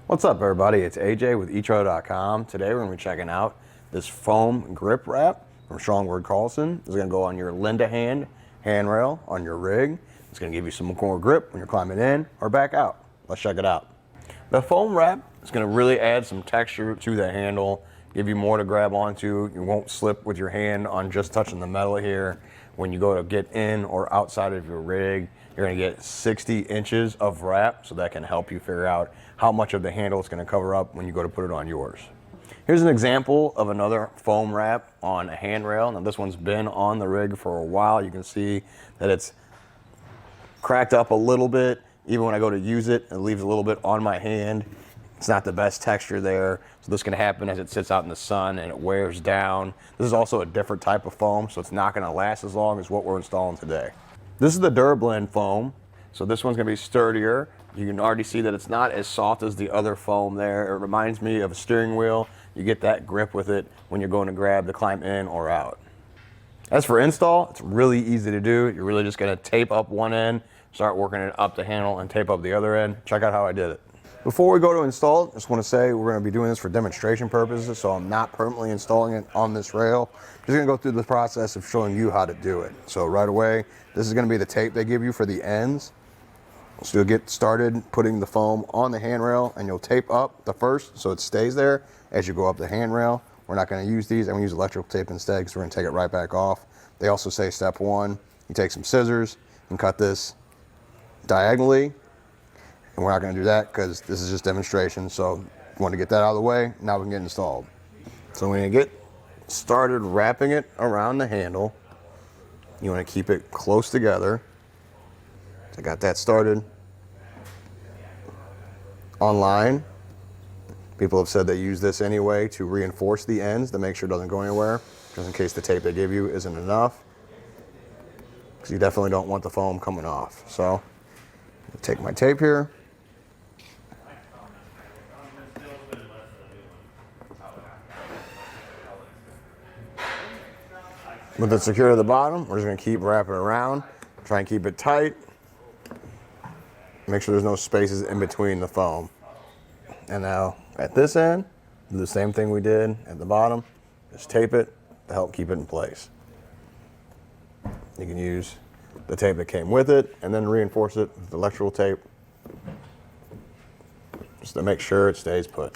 What's up, everybody? It's AJ with etrailer.com. Today we're going to be checking out this foam grip wrap from Stromberg Carlson. It's going to go on your handrail on your rig. It's going to give you some more grip when you're climbing in or back out. Let's check it out. The foam wrap is going to really add some texture to the handle, give you more to grab onto. You won't slip with your hand on just touching the metal here. When you go to get in or outside of your rig, you're going to get 60 inches of wrap, so that can help you figure out how much of the handle it's going to cover up when you go to put it on yours. Here's an example of another foam wrap on a handrail. Now this one's been on the rig for a while. You can see that it's cracked up a little bit. Even when I go to use it, it leaves a little bit on my hand. It's not the best texture there. So this can happen as it sits out in the sun and it wears down. This is also a different type of foam, so it's not going to last as long as what we're installing today. This is the Durblend foam. So this one's going to be sturdier. You can already see that it's not as soft as the other foam there. It reminds me of a steering wheel. You get that grip with it when you're going to grab to climb in or out. As for install, it's really easy to do. You're really just going to tape up one end, start working it up the handle, and tape up the other end. Check out how I did it. Before we go to install, I just want to say we're going to be doing this for demonstration purposes, so I'm not permanently installing it on this rail. I'm just going to go through the process of showing you how to do it. So right away, this is going to be the tape they give you for the ends. So you'll get started putting the foam on the handrail, and you'll tape up the first so it stays there as you go up the handrail. We're not going to use these. I'm going to use electrical tape instead because we're going to take it right back off. They also say step one, you take some scissors and cut this diagonally. And we're not going to do that because this is just demonstration. So if you want to get that out of the way, now we can get installed. So when you get started wrapping it around the handle, you want to keep it close together. So I got that started. Online, people have said they use this anyway to reinforce the ends to make sure it doesn't go anywhere, just in case the tape they give you isn't enough. Because you definitely don't want the foam coming off. So I'll take my tape here. With it secure to the bottom, we're just going to keep wrapping around, try and keep it tight. Make sure there's no spaces in between the foam. And now at this end, do the same thing we did at the bottom. Just tape it to help keep it in place. You can use the tape that came with it and then reinforce it with electrical tape just to make sure it stays put.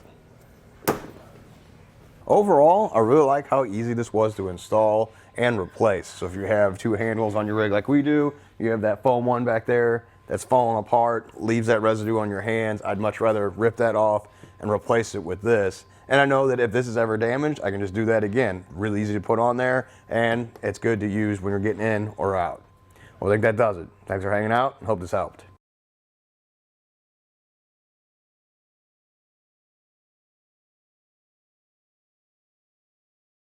Overall, I really like how easy this was to install and replace. So if you have two handles on your rig like we do, you have that foam one back there that's falling apart, leaves that residue on your hands. I'd much rather rip that off and replace it with this. And I know that if this is ever damaged, I can just do that again. Really easy to put on there, and it's good to use when you're getting in or out. Well, I think that does it. Thanks for hanging out, and hope this helped.